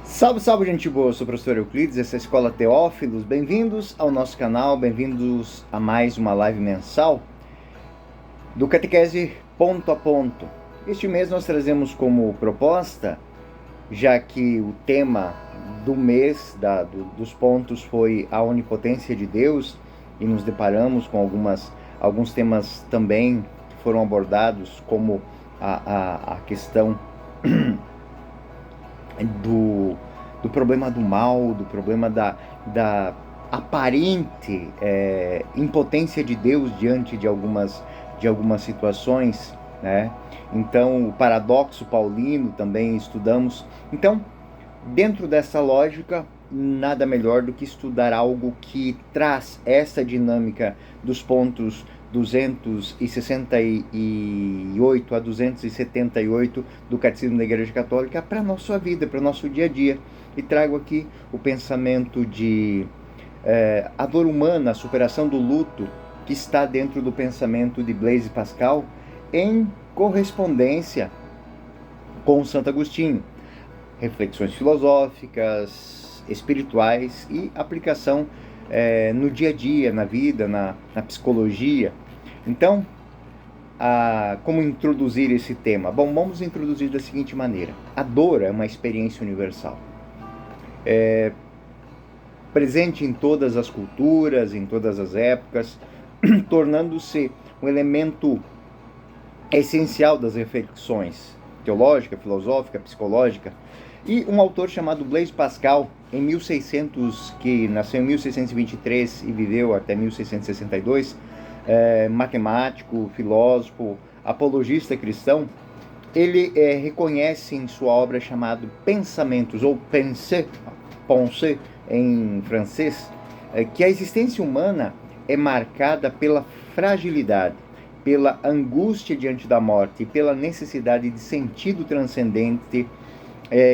Salve, salve, gente boa! Eu sou o professor Euclides, essa é a Escola Teófilos. Bem-vindos ao nosso canal, bem-vindos a mais uma live mensal do Catequese Ponto a Ponto. Este mês nós trazemos como proposta, já que o tema do mês dos pontos foi a onipotência de Deus, e nos deparamos com alguns temas também que foram abordados, como a questão do problema do mal, do problema da aparente impotência de Deus diante de algumas situações, né? Então, o paradoxo paulino também estudamos. Então, dentro dessa lógica, nada melhor do que estudar algo que traz essa dinâmica dos pontos 268 a 278 do Catecismo da Igreja Católica para a nossa vida, para o nosso dia a dia. E trago aqui o pensamento de a dor humana, a superação do luto, que está dentro do pensamento de Blaise Pascal, em correspondência com Santo Agostinho. Reflexões filosóficas, espirituais e aplicação no dia a dia, na vida, na psicologia. Então, como introduzir esse tema? Bom, vamos introduzir da seguinte maneira. A dor é uma experiência universal. Presente em todas as culturas, em todas as épocas, tornando-se um elemento essencial das reflexões teológica, filosófica, psicológica. E um autor chamado Blaise Pascal, que nasceu em 1623 e viveu até 1662, matemático, filósofo, apologista cristão, ele reconhece em sua obra chamada Pensamentos, ou Pensée em francês, que a existência humana é marcada pela fragilidade, pela angústia diante da morte e pela necessidade de sentido transcendente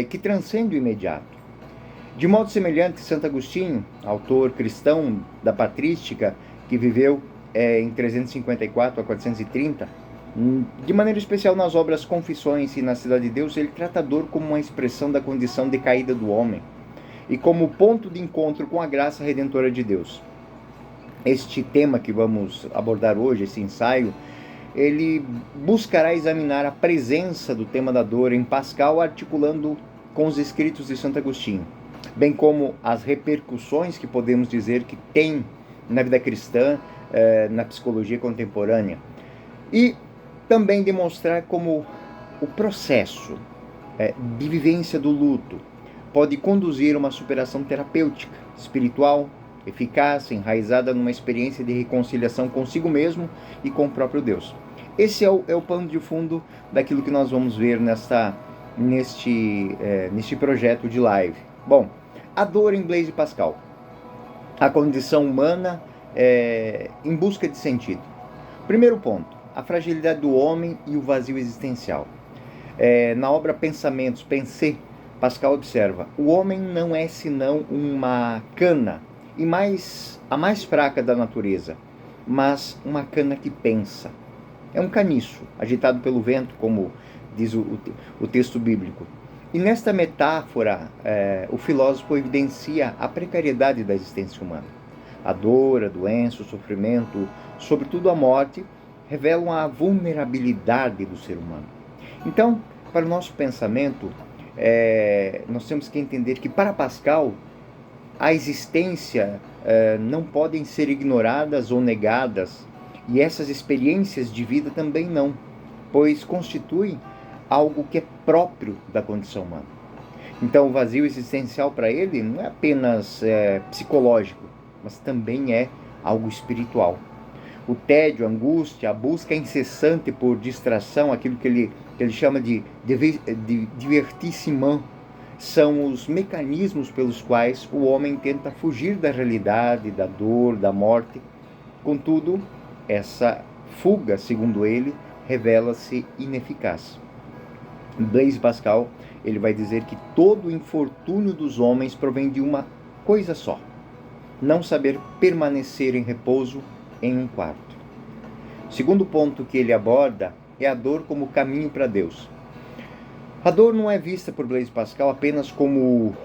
que transcende o imediato. De modo semelhante, Santo Agostinho, autor cristão da patrística, que viveu em 354 a 430, de maneira especial nas obras Confissões e na Cidade de Deus, ele trata a dor como uma expressão da condição decaída do homem e como ponto de encontro com a graça redentora de Deus. Este tema que vamos abordar hoje, esse ensaio, ele buscará examinar a presença do tema da dor em Pascal, articulando com os escritos de Santo Agostinho, bem como as repercussões que podemos dizer que tem na vida cristã, na psicologia contemporânea, e também demonstrar como o processo de vivência do luto pode conduzir a uma superação terapêutica, espiritual, eficaz, enraizada numa experiência de reconciliação consigo mesmo e com o próprio Deus. Esse é o pano de fundo daquilo que nós vamos ver neste projeto de live. Bom, a dor em Blaise Pascal. A condição humana em busca de sentido. Primeiro ponto, a fragilidade do homem e o vazio existencial. Na obra Pensamentos, Pensée, Pascal observa: o homem não é senão uma cana, e a mais fraca da natureza, mas uma cana que pensa. É um caniço, agitado pelo vento, como diz o texto bíblico. E nesta metáfora, o filósofo evidencia a precariedade da existência humana. A dor, a doença, o sofrimento, sobretudo a morte, revelam a vulnerabilidade do ser humano. Então, para o nosso pensamento, nós temos que entender que, para Pascal, a existência não podem ser ignoradas ou negadas, e essas experiências de vida também não, pois constituem algo que é próprio da condição humana. Então, o vazio existencial para ele não é apenas psicológico, mas também é algo espiritual. O tédio, a angústia, a busca incessante por distração, aquilo que ele chama de divertissement, são os mecanismos pelos quais o homem tenta fugir da realidade, da dor, da morte. Contudo, essa fuga, segundo ele, revela-se ineficaz. Blaise Pascal, ele vai dizer que todo o infortúnio dos homens provém de uma coisa só: não saber permanecer em repouso em um quarto. O segundo ponto que ele aborda é a dor como caminho para Deus. A dor não é vista por Blaise Pascal apenas como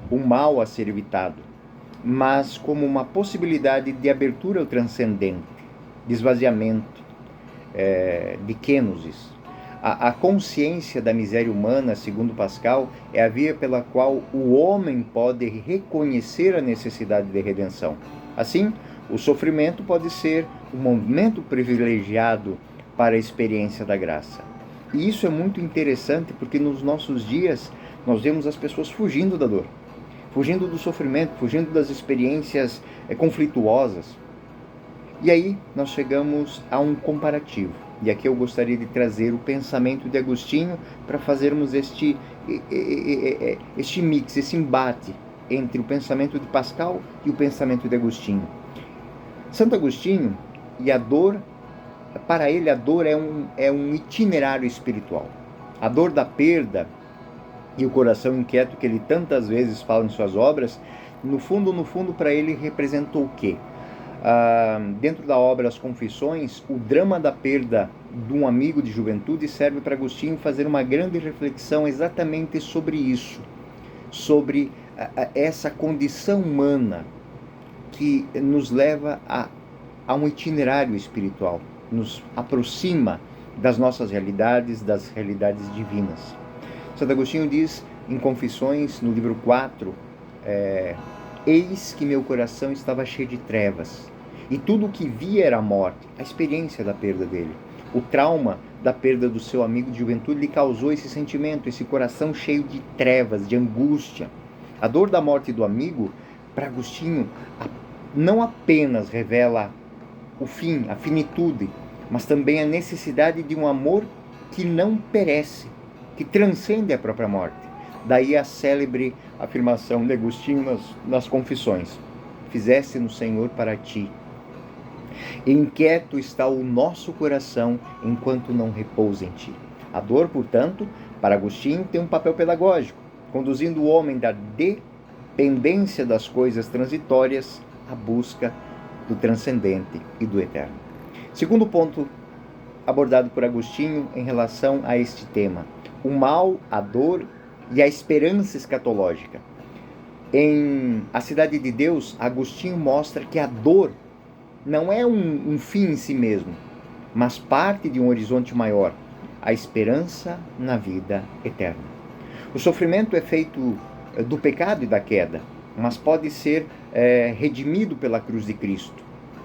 um mal a ser evitado, mas como uma possibilidade de abertura ao transcendente, de esvaziamento, de kenosis. A consciência da miséria humana, segundo Pascal, é a via pela qual o homem pode reconhecer a necessidade de redenção. Assim, o sofrimento pode ser um momento privilegiado para a experiência da graça. E isso é muito interessante porque nos nossos dias nós vemos as pessoas fugindo da dor, fugindo do sofrimento, fugindo das experiências conflituosas. E aí nós chegamos a um comparativo. E aqui eu gostaria de trazer o pensamento de Agostinho para fazermos este mix, esse embate entre o pensamento de Pascal e o pensamento de Agostinho. Santo Agostinho e a dor, para ele a dor é um itinerário espiritual. A dor da perda e o coração inquieto que ele tantas vezes fala em suas obras, no fundo, para ele representou o quê? Dentro da obra As Confissões, o drama da perda de um amigo de juventude serve para Agostinho fazer uma grande reflexão exatamente sobre isso, sobre essa condição humana que nos leva a um itinerário espiritual, nos aproxima das nossas realidades, das realidades divinas. Santo Agostinho diz em Confissões, no livro 4, eis que meu coração estava cheio de trevas, e tudo o que via era a morte, a experiência da perda dele. O trauma da perda do seu amigo de juventude lhe causou esse sentimento, esse coração cheio de trevas, de angústia. A dor da morte do amigo, para Agostinho, não apenas revela o fim, a finitude, mas também a necessidade de um amor que não perece, que transcende a própria morte. Daí a célebre afirmação de Agostinho nas Confissões: fizeste-nos, Senhor, para ti. Inquieto está o nosso coração enquanto não repousa em ti. A dor, portanto, para Agostinho tem um papel pedagógico, conduzindo o homem da dependência das coisas transitórias à busca do transcendente e do eterno. Segundo ponto abordado por Agostinho em relação a este tema: o mal, a dor e a esperança escatológica. Em A Cidade de Deus, Agostinho mostra que a dor não é um fim em si mesmo, mas parte de um horizonte maior, a esperança na vida eterna. O sofrimento é feito do pecado e da queda, mas pode ser redimido pela cruz de Cristo.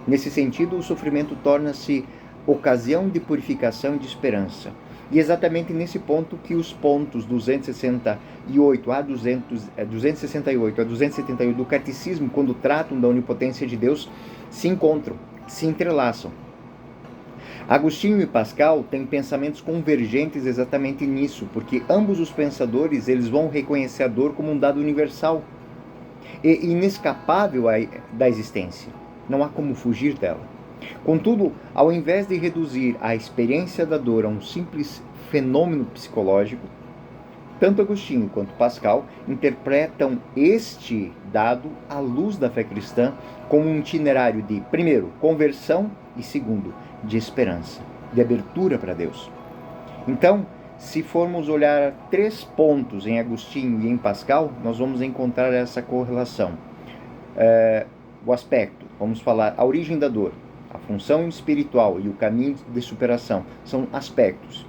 Nesse sentido, o sofrimento torna-se ocasião de purificação e de esperança. E exatamente nesse ponto que os pontos 268 a 278 do Catecismo, quando tratam da onipotência de Deus, se encontram, se entrelaçam. Agostinho e Pascal têm pensamentos convergentes exatamente nisso, porque ambos os pensadores eles vão reconhecer a dor como um dado universal e inescapável da existência. Não há como fugir dela. Contudo, ao invés de reduzir a experiência da dor a um simples fenômeno psicológico, tanto Agostinho quanto Pascal interpretam este dado à luz da fé cristã como um itinerário de, primeiro, conversão e, segundo, de esperança, de abertura para Deus. Então, se formos olhar 3 pontos em Agostinho e em Pascal, nós vamos encontrar essa correlação. O aspecto, vamos falar, a origem da dor, a função espiritual e o caminho de superação são aspectos.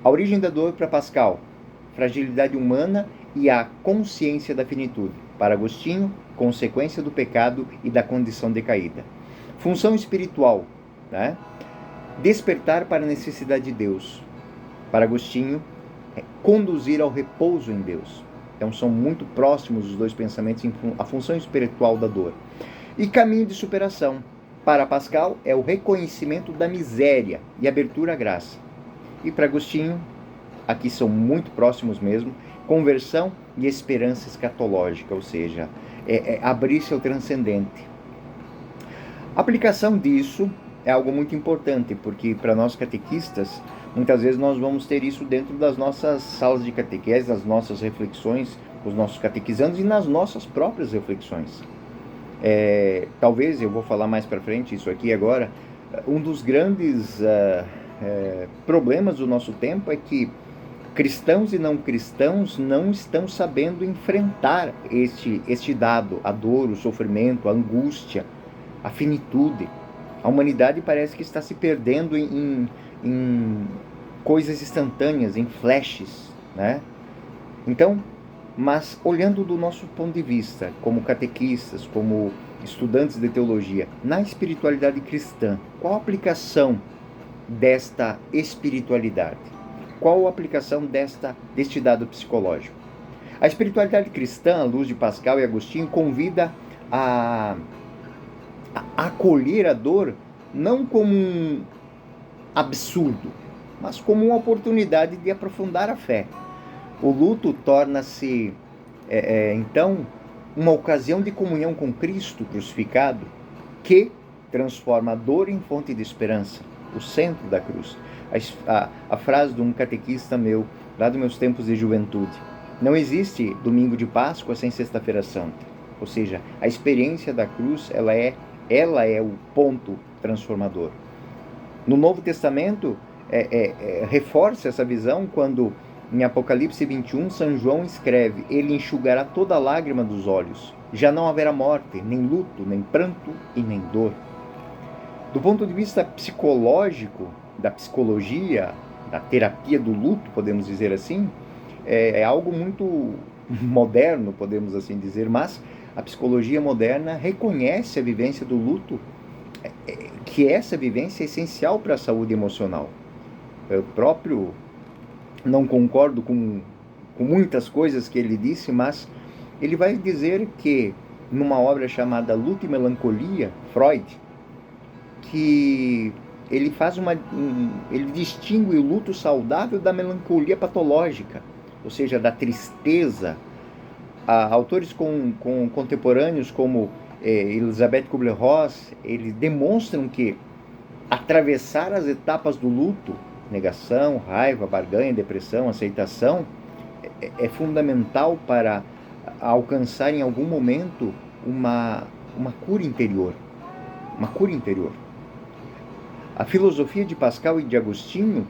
A origem da dor para Pascal, fragilidade humana e a consciência da finitude. Para Agostinho, consequência do pecado e da condição decaída. Função espiritual, né? Despertar para a necessidade de Deus. Para Agostinho, conduzir ao repouso em Deus. Então são muito próximos os dois pensamentos em a função espiritual da dor. E caminho de superação. Para Pascal, é o reconhecimento da miséria e abertura à graça. E para Agostinho, aqui são muito próximos mesmo, conversão e esperança escatológica, ou seja, abrir-se ao transcendente. A aplicação disso é algo muito importante, porque para nós catequistas, muitas vezes nós vamos ter isso dentro das nossas salas de catequese, nas nossas reflexões, os nossos catequizandos e nas nossas próprias reflexões. Talvez, eu vou falar mais para frente isso aqui agora, um dos grandes problemas do nosso tempo é que Cristãos e não cristãos não estão sabendo enfrentar este dado, a dor, o sofrimento, a angústia, a finitude. A humanidade parece que está se perdendo em coisas instantâneas, em flashes, né? Então, mas olhando do nosso ponto de vista, como catequistas, como estudantes de teologia, na espiritualidade cristã, qual a aplicação desta espiritualidade? Qual a aplicação deste dado psicológico? A espiritualidade cristã, à luz de Pascal e Agostinho, convida a acolher a dor não como um absurdo, mas como uma oportunidade de aprofundar a fé. O luto torna-se, então, uma ocasião de comunhão com Cristo crucificado, que transforma a dor em fonte de esperança, o centro da cruz. A frase de um catequista meu, lá dos meus tempos de juventude: não existe domingo de Páscoa sem sexta-feira santa. Ou seja, a experiência da cruz, ela é o ponto transformador. No Novo Testamento, reforça essa visão quando, em Apocalipse 21, São João escreve: ele enxugará toda lágrima dos olhos. Já não haverá morte, nem luto, nem pranto e nem dor. Do ponto de vista psicológico, da psicologia, da terapia do luto, podemos dizer assim, é algo muito moderno, podemos assim dizer, mas a psicologia moderna reconhece a vivência do luto, que essa vivência é essencial para a saúde emocional. Eu próprio não concordo com muitas coisas que ele disse, mas ele vai dizer que, numa obra chamada Luto e Melancolia, Freud, que ele ele distingue o luto saudável da melancolia patológica, ou seja, da tristeza. Autores contemporâneos como Elisabeth Kubler-Ross, eles demonstram que atravessar as etapas do luto, negação, raiva, barganha, depressão, aceitação, é fundamental para alcançar em algum momento uma cura interior. Uma cura interior. A filosofia de Pascal e de Agostinho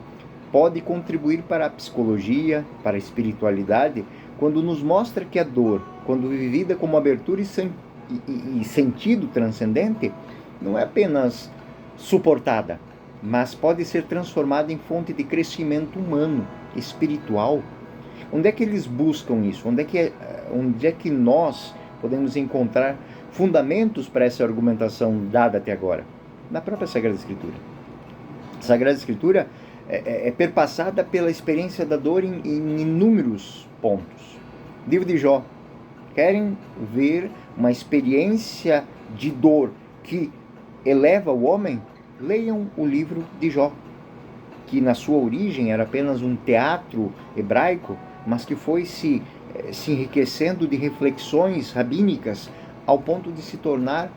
pode contribuir para a psicologia, para a espiritualidade, quando nos mostra que a dor, quando vivida como abertura e sentido transcendente, não é apenas suportada, mas pode ser transformada em fonte de crescimento humano, espiritual. Onde é que eles buscam isso? Onde é que nós podemos encontrar fundamentos para essa argumentação dada até agora? Na própria Sagrada Escritura. A Sagrada Escritura é perpassada pela experiência da dor em inúmeros pontos. Livro de Jó. Querem ver uma experiência de dor que eleva o homem? Leiam o livro de Jó, que na sua origem era apenas um teatro hebraico, mas que foi se enriquecendo de reflexões rabínicas ao ponto de se tornar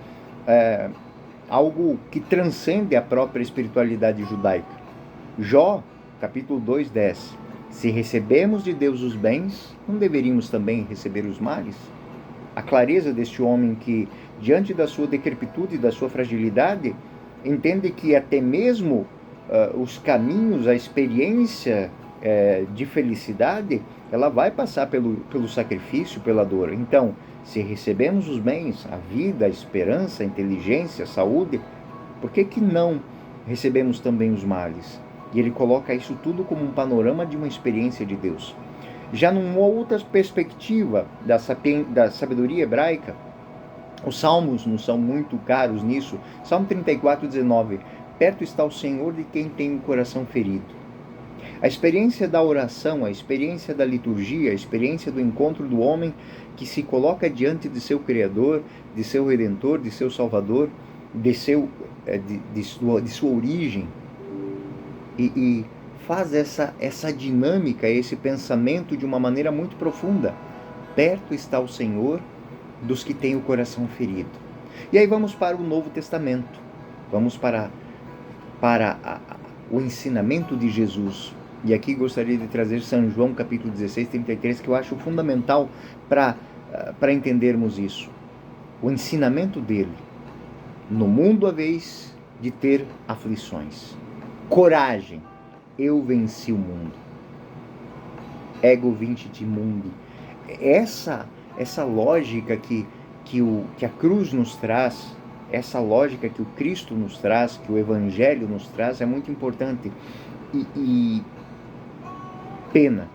algo que transcende a própria espiritualidade judaica. Jó, capítulo 2:10. Se recebemos de Deus os bens, não deveríamos também receber os males? A clareza deste homem que, diante da sua decrepitude e da sua fragilidade, entende que até mesmo os caminhos, a experiência de felicidade, ela vai passar pelo sacrifício, pela dor. Então, se recebemos os bens, a vida, a esperança, a inteligência, a saúde, por que não recebemos também os males? E ele coloca isso tudo como um panorama de uma experiência de Deus. Já numa outra perspectiva da sabedoria hebraica, os salmos nos são muito caros nisso. Salmo 34:19. Perto está o Senhor de quem tem o coração ferido. A experiência da oração, a experiência da liturgia, a experiência do encontro do homem que se coloca diante de seu Criador, de seu Redentor, de seu Salvador, de sua origem, e faz essa dinâmica, esse pensamento de uma maneira muito profunda. Perto está o Senhor dos que têm o coração ferido. E aí vamos para o Novo Testamento. Vamos para o ensinamento de Jesus. E aqui gostaria de trazer São João, capítulo 16:33, que eu acho fundamental para entendermos isso. O ensinamento dele. No mundo haveis de ter aflições. Coragem, eu venci o mundo. ego vincit mundi. Essa lógica que a cruz nos traz, essa lógica que o Cristo nos traz, que o Evangelho nos traz, é muito importante. E pena,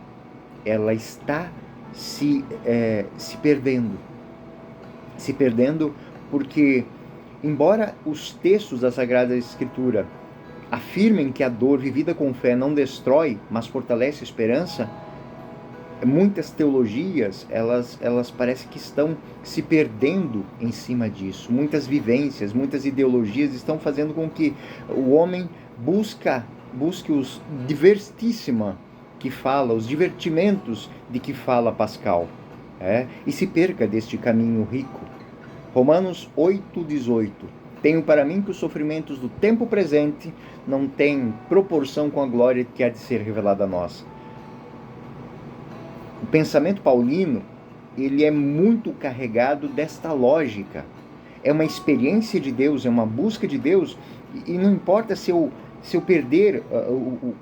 ela está se perdendo. Se perdendo porque, embora os textos da Sagrada Escritura afirmem que a dor vivida com fé não destrói, mas fortalece a esperança, muitas teologias, elas parecem que estão se perdendo em cima disso. Muitas vivências, muitas ideologias estão fazendo com que o homem busque os divertissima que fala, os divertimentos de que fala Pascal, e se perca deste caminho rico. Romanos 8,18. Tenho para mim que os sofrimentos do tempo presente não têm proporção com a glória que há de ser revelada a nós. O pensamento paulino, ele é muito carregado desta lógica. É uma experiência de Deus, é uma busca de Deus, e não importa se eu perder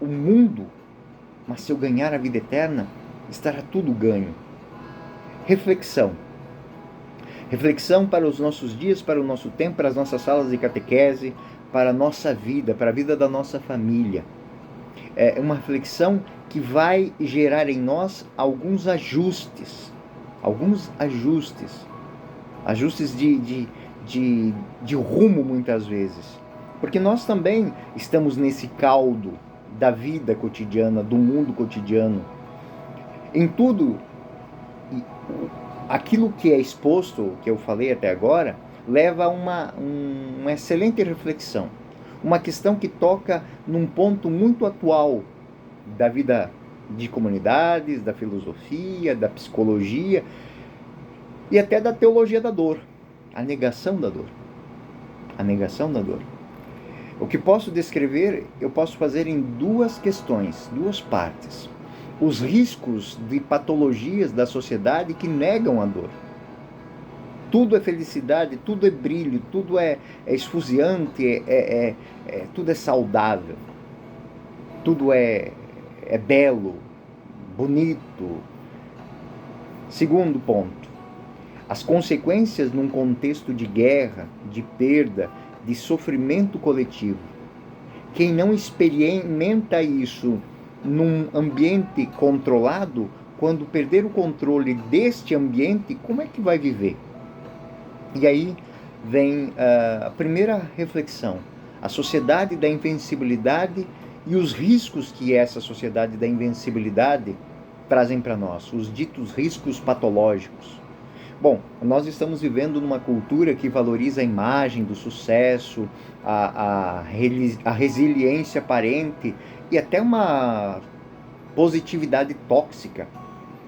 o mundo, mas se eu ganhar a vida eterna, estará tudo ganho. Reflexão. Reflexão para os nossos dias, para o nosso tempo, para as nossas salas de catequese, para a nossa vida, para a vida da nossa família. É uma reflexão que vai gerar em nós alguns ajustes de rumo muitas vezes, porque nós também estamos nesse caldo da vida cotidiana, do mundo cotidiano. Em tudo, aquilo que é exposto, que eu falei até agora, leva a uma excelente reflexão, uma questão que toca num ponto muito atual da vida de comunidades, da filosofia, da psicologia e até da teologia da dor, a negação da dor. A negação da dor. O que posso descrever, eu posso fazer em duas questões, duas partes. Os riscos de patologias da sociedade que negam a dor. Tudo é felicidade, tudo é brilho, tudo é esfuziante, tudo é saudável, tudo é belo, bonito. Segundo ponto, as consequências num contexto de guerra, de perda, de sofrimento coletivo. Quem não experimenta isso num ambiente controlado, quando perder o controle deste ambiente, como é que vai viver? E aí vem a primeira reflexão, a sociedade da invencibilidade e os riscos que essa sociedade da invencibilidade trazem para nós, os ditos riscos patológicos. Bom, nós estamos vivendo numa cultura que valoriza a imagem do sucesso, a resiliência aparente e até uma positividade tóxica,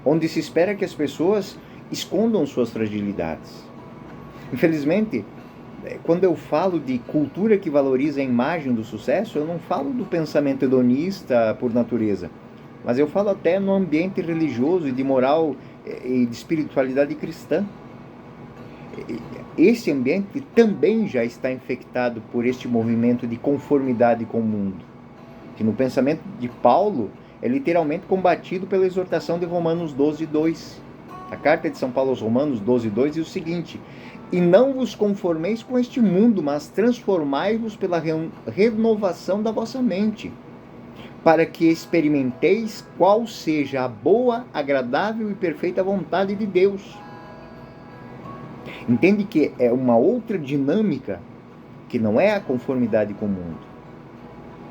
onde se espera que as pessoas escondam suas fragilidades. Infelizmente, quando eu falo de cultura que valoriza a imagem do sucesso, eu não falo do pensamento hedonista por natureza, mas eu falo até no ambiente religioso e de moral e de espiritualidade cristã. Esse ambiente também já está infectado por este movimento de conformidade com o mundo, que no pensamento de Paulo é literalmente combatido pela exortação de Romanos 12:2. A carta de São Paulo aos Romanos 12:2 diz o seguinte: e não vos conformeis com este mundo, mas transformai-vos pela renovação da vossa mente, para que experimenteis qual seja a boa, agradável e perfeita vontade de Deus. Entende que é uma outra dinâmica, que não é a conformidade com o mundo,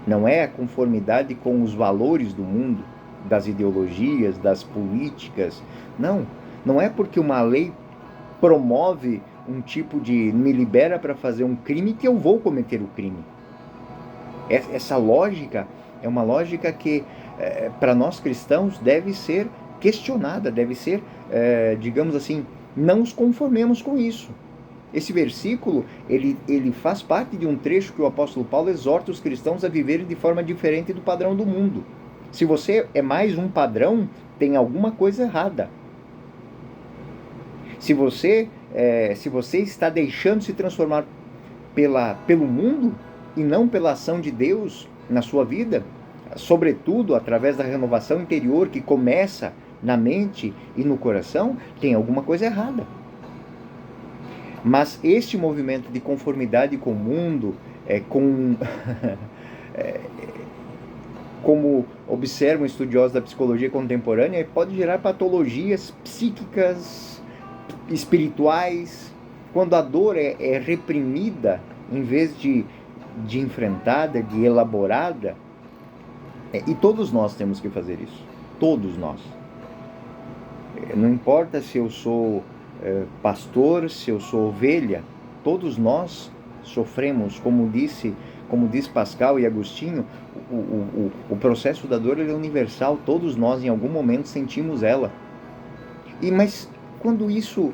não é a conformidade com os valores do mundo, das ideologias, das políticas. Não é porque uma lei promove um tipo de me libera para fazer um crime que eu vou cometer o crime. Essa lógica é uma lógica que, para nós cristãos, deve ser questionada, deve ser, digamos assim, não nos conformemos com isso. Esse versículo, ele faz parte de um trecho que o apóstolo Paulo exorta os cristãos a viverem de forma diferente do padrão do mundo. Se você é mais um padrão, tem alguma coisa errada. Se você está deixando se transformar pelo mundo e não pela ação de Deus na sua vida, sobretudo através da renovação interior que começa na mente e no coração, tem alguma coisa errada. Mas este movimento de conformidade com o mundo, como observam estudiosos da psicologia contemporânea, pode gerar patologias psíquicas, espirituais, quando a dor é reprimida, em vez de enfrentada, de elaborada. E todos nós temos que fazer isso. Todos nós. Não importa se eu sou pastor, se eu sou ovelha, todos nós sofremos, como diz Pascal e Agostinho, o processo da dor é universal, todos nós em algum momento sentimos ela. Mas quando isso,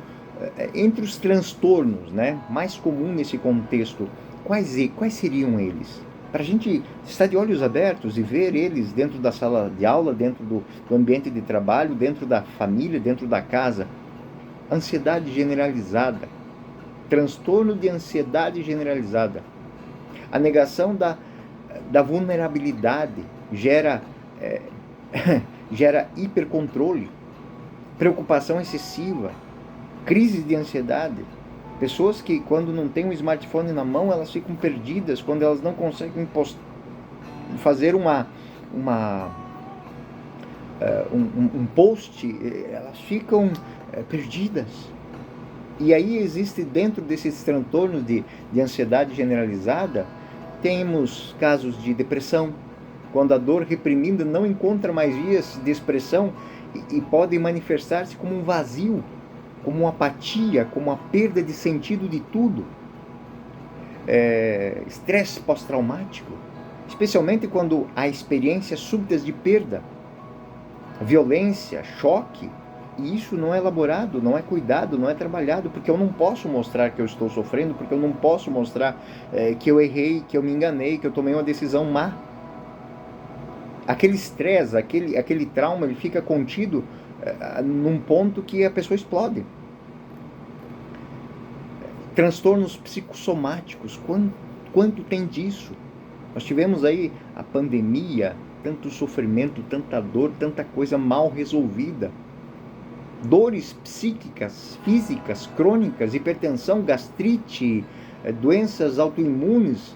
entre os transtornos, né, mais comum nesse contexto, quais seriam eles? Para a gente estar de olhos abertos e ver eles dentro da sala de aula, dentro do ambiente de trabalho, dentro da família, dentro da casa. Ansiedade generalizada, transtorno de ansiedade generalizada. A negação da vulnerabilidade gera hipercontrole, preocupação excessiva, crise de ansiedade. Pessoas que, quando não têm um smartphone na mão, elas ficam perdidas, quando elas não conseguem fazer um post, elas ficam perdidas. E aí existe, dentro desses transtornos de ansiedade generalizada, temos casos de depressão, quando a dor reprimida não encontra mais vias de expressão e pode manifestar-se como um vazio, como uma apatia, como uma perda de sentido de tudo. Estresse pós-traumático, especialmente quando há experiências súbitas de perda, violência, choque, e isso não é elaborado, não é cuidado, não é trabalhado, porque eu não posso mostrar que eu estou sofrendo, porque eu não posso mostrar que eu errei, que eu me enganei, que eu tomei uma decisão má. Aquele estresse, aquele trauma, ele fica contido num ponto que a pessoa explode. Transtornos psicossomáticos, quanto tem disso? Nós tivemos aí a pandemia, tanto sofrimento, tanta dor, tanta coisa mal resolvida. Dores psíquicas, físicas, crônicas, hipertensão, gastrite, doenças autoimunes,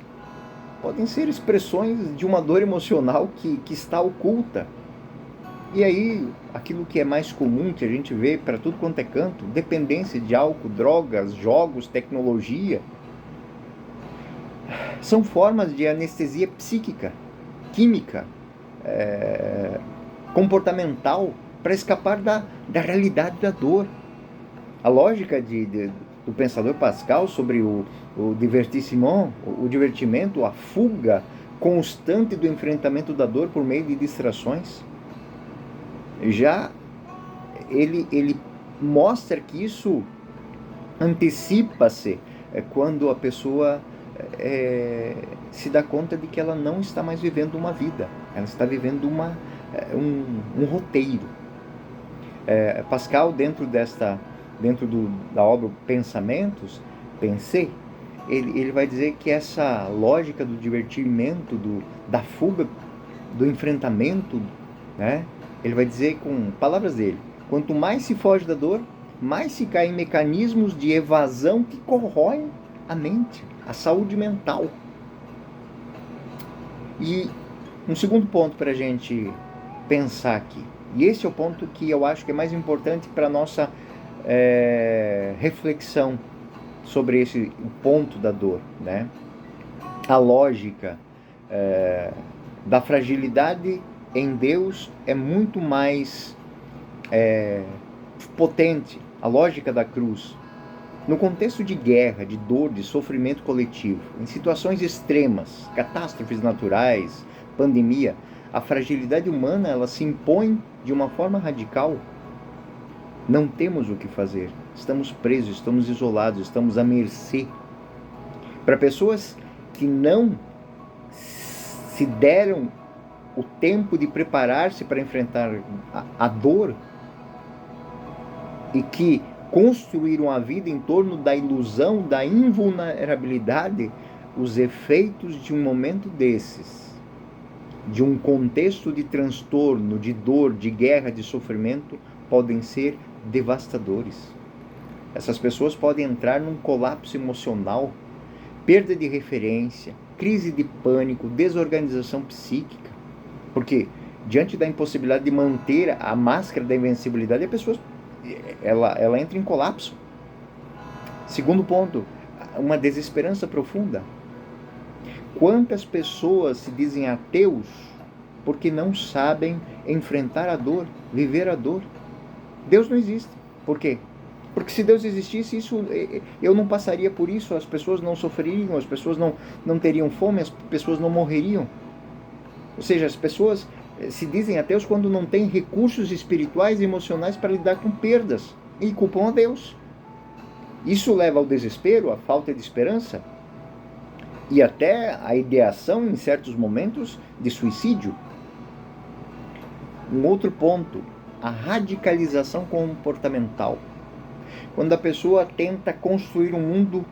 podem ser expressões de uma dor emocional que está oculta. E aí, aquilo que é mais comum, que a gente vê para tudo quanto é canto, dependência de álcool, drogas, jogos, tecnologia, são formas de anestesia psíquica, química, comportamental, para escapar da realidade da dor. A lógica do pensador Pascal sobre o divertissement, o divertimento, a fuga constante do enfrentamento da dor por meio de distrações, já ele mostra que isso antecipa-se quando a pessoa se dá conta de que ela não está mais vivendo uma vida, ela está vivendo um roteiro. Pascal, dentro da obra Pensamentos, Pensée, ele vai dizer que essa lógica do divertimento, da fuga, do enfrentamento, né? Ele vai dizer com palavras dele: quanto mais se foge da dor, mais se cai em mecanismos de evasão que corroem a mente, a saúde mental. E um segundo ponto para a gente pensar aqui, e esse é o ponto que eu acho que é mais importante para a nossa reflexão sobre esse ponto da dor, né? A lógica da fragilidade em Deus é muito mais potente, a lógica da cruz. No contexto de guerra, de dor, de sofrimento coletivo, em situações extremas, catástrofes naturais, pandemia, a fragilidade humana, ela se impõe de uma forma radical. Não temos o que fazer, estamos presos, estamos isolados, estamos à mercê. Para pessoas que não se deram o tempo de preparar-se para enfrentar a dor e que construíram a vida em torno da ilusão, da invulnerabilidade, os efeitos de um momento desses de um contexto de transtorno, de dor, de guerra, de sofrimento, podem ser devastadores. Essas pessoas podem entrar num colapso emocional, perda de referência, crise de pânico, desorganização psíquica, porque diante da impossibilidade de manter a máscara da invencibilidade, a pessoa ela entra em colapso. Segundo ponto, uma desesperança profunda. Quantas pessoas se dizem ateus porque não sabem enfrentar a dor, viver a dor? Deus não existe. Por quê? Porque se Deus existisse, eu não passaria por isso, as pessoas não sofreriam, as pessoas não teriam fome, as pessoas não morreriam. Ou seja, as pessoas se dizem ateus quando não têm recursos espirituais e emocionais para lidar com perdas e culpam a Deus. Isso leva ao desespero, à falta de esperança e até à ideação, em certos momentos, de suicídio. Um outro ponto, a radicalização comportamental. Quando a pessoa tenta construir um mundo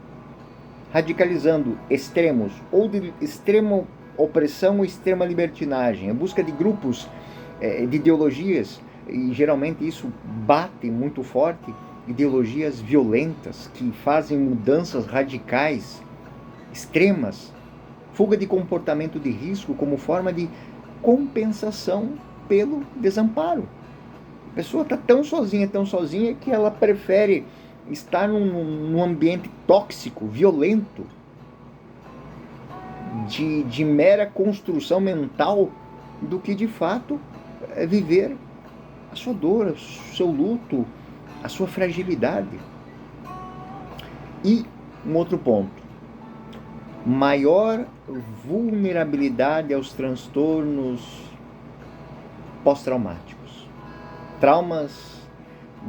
radicalizando extremos, ou de extrema opressão ou extrema libertinagem, em busca de grupos, de ideologias, e geralmente isso bate muito forte, ideologias violentas que fazem mudanças radicais, extremas, fuga de comportamento de risco como forma de compensação pelo desamparo. A pessoa está tão sozinha que ela prefere estar num ambiente tóxico, violento, de mera construção mental, do que de fato viver a sua dor, o seu luto, a sua fragilidade. E um outro ponto, maior vulnerabilidade aos transtornos pós-traumáticos. Traumas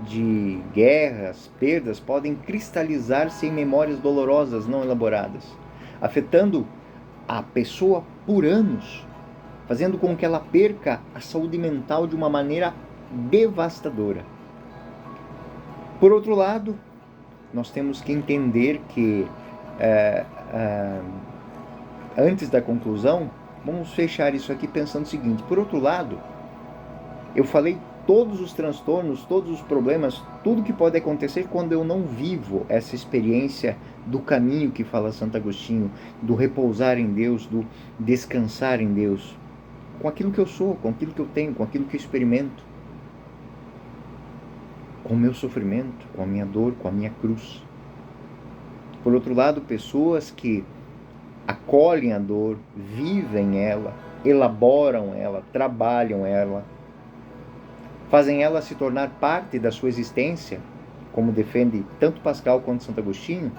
de guerras, perdas, podem cristalizar-se em memórias dolorosas não elaboradas, afetando a pessoa por anos, fazendo com que ela perca a saúde mental de uma maneira devastadora. Por outro lado, nós temos que entender que, antes da conclusão, vamos fechar isso aqui pensando o seguinte: por outro lado, eu falei todos os transtornos, todos os problemas, tudo que pode acontecer quando eu não vivo essa experiência do caminho que fala Santo Agostinho, do repousar em Deus, do descansar em Deus, com aquilo que eu sou, com aquilo que eu tenho, com aquilo que eu experimento, com o meu sofrimento, com a minha dor, com a minha cruz. Por outro lado, pessoas que acolhem a dor, vivem ela, elaboram ela, trabalham ela, fazem ela se tornar parte da sua existência, como defende tanto Pascal quanto Santo Agostinho,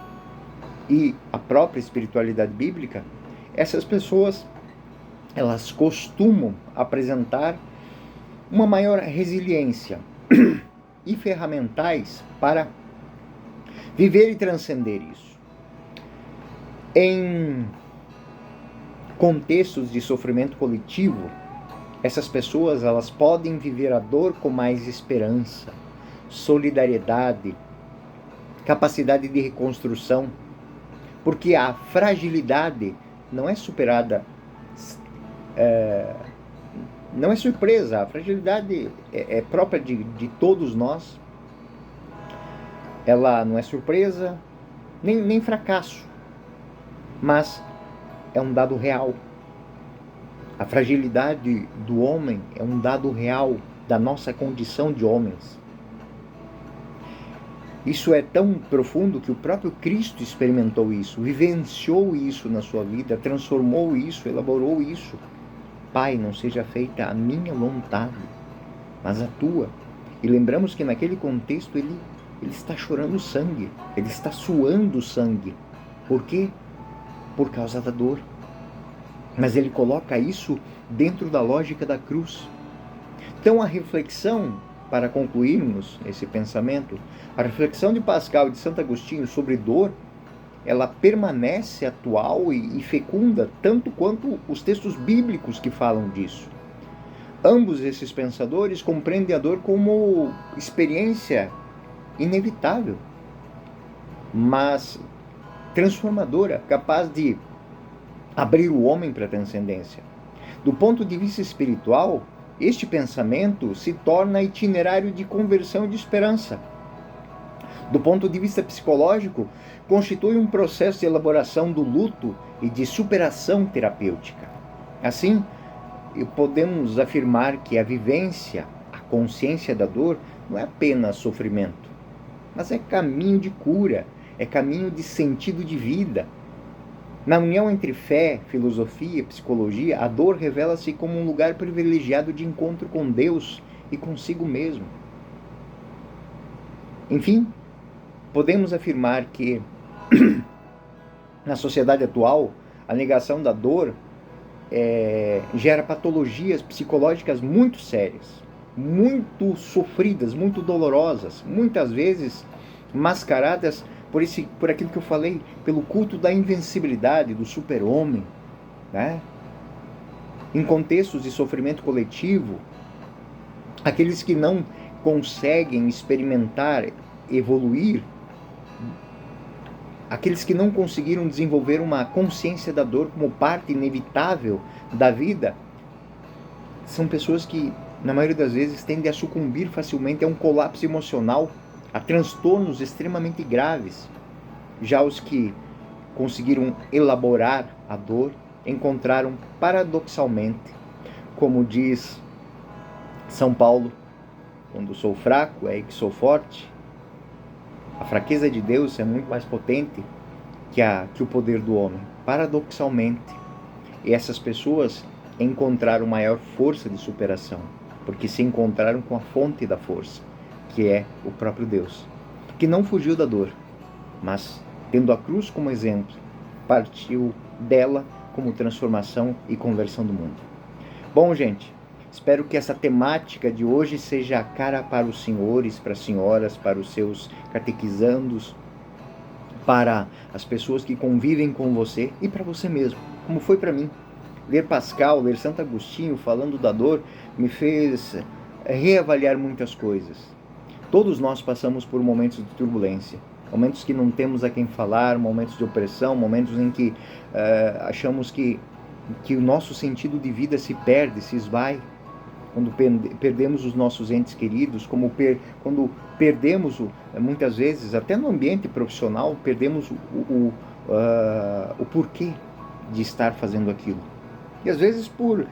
e a própria espiritualidade bíblica. Essas pessoas, elas costumam apresentar uma maior resiliência e ferramentais para viver e transcender isso. Em contextos de sofrimento coletivo, essas pessoas, elas podem viver a dor com mais esperança, solidariedade, capacidade de reconstrução, porque a fragilidade não é superada, não é surpresa, a fragilidade é própria de todos nós, ela não é surpresa, nem fracasso, mas é um dado real. A fragilidade do homem é um dado real da nossa condição de homens. Isso é tão profundo que o próprio Cristo experimentou isso, vivenciou isso na sua vida, transformou isso, elaborou isso. Pai, não seja feita a minha vontade, mas a tua. E lembramos que naquele contexto ele está chorando sangue, ele está suando sangue. Por quê? Por causa da dor. Mas ele coloca isso dentro da lógica da cruz. Então a reflexão, para concluirmos esse pensamento, a reflexão de Pascal e de Santo Agostinho sobre dor, ela permanece atual e fecunda, tanto quanto os textos bíblicos que falam disso. Ambos esses pensadores compreendem a dor como experiência inevitável, mas transformadora, capaz de abrir o homem para a transcendência. Do ponto de vista espiritual, este pensamento se torna itinerário de conversão e de esperança. Do ponto de vista psicológico, constitui um processo de elaboração do luto e de superação terapêutica. Assim, podemos afirmar que a vivência, a consciência da dor, não é apenas sofrimento, mas é caminho de cura, é caminho de sentido de vida. Na união entre fé, filosofia e psicologia, a dor revela-se como um lugar privilegiado de encontro com Deus e consigo mesmo. Enfim, podemos afirmar que, na sociedade atual, a negação da dor gera patologias psicológicas muito sérias, muito sofridas, muito dolorosas, muitas vezes mascaradas por aquilo que eu falei, pelo culto da invencibilidade, do super-homem, né? Em contextos de sofrimento coletivo, aqueles que não conseguem experimentar, evoluir, aqueles que não conseguiram desenvolver uma consciência da dor como parte inevitável da vida, são pessoas que, na maioria das vezes, tendem a sucumbir facilmente a um colapso emocional, a transtornos extremamente graves. Já os que conseguiram elaborar a dor encontraram, paradoxalmente, como diz São Paulo, quando sou fraco é aí que sou forte. A fraqueza de Deus é muito mais potente que o poder do homem. Paradoxalmente, essas pessoas encontraram maior força de superação, porque se encontraram com a fonte da força, que é o próprio Deus, que não fugiu da dor, mas, tendo a cruz como exemplo, partiu dela como transformação e conversão do mundo. Bom, gente, espero que essa temática de hoje seja cara para os senhores, para as senhoras, para os seus catequizandos, para as pessoas que convivem com você e para você mesmo, como foi para mim. Ler Pascal, ler Santo Agostinho falando da dor me fez reavaliar muitas coisas. Todos nós passamos por momentos de turbulência, momentos que não temos a quem falar, momentos de opressão, momentos em que achamos que o nosso sentido de vida se perde, se esvai, quando perdemos os nossos entes queridos, quando perdemos, muitas vezes, até no ambiente profissional, perdemos o porquê de estar fazendo aquilo. E às vezes por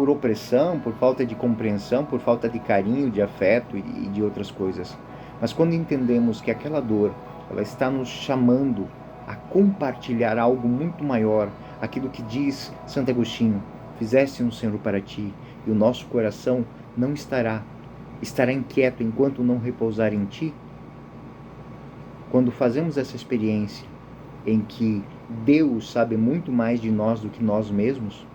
opressão, por falta de compreensão, por falta de carinho, de afeto e de outras coisas. Mas quando entendemos que aquela dor, ela está nos chamando a compartilhar algo muito maior, aquilo que diz Santo Agostinho: fizeste um Senhor para ti, e o nosso coração não estará inquieto enquanto não repousar em ti. Quando fazemos essa experiência em que Deus sabe muito mais de nós do que nós mesmos,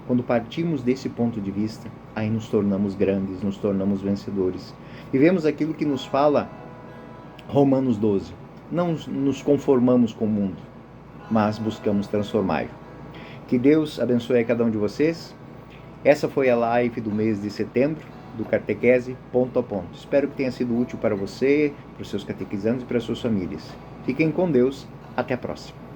quando partimos desse ponto de vista, aí nos tornamos grandes, nos tornamos vencedores. Vivemos aquilo que nos fala Romanos 12. Não nos conformamos com o mundo, mas buscamos transformar. Que Deus abençoe a cada um de vocês. Essa foi a live do mês de setembro, do Catequese Ponto a Ponto. Espero que tenha sido útil para você, para os seus catequizandos e para as suas famílias. Fiquem com Deus. Até a próxima.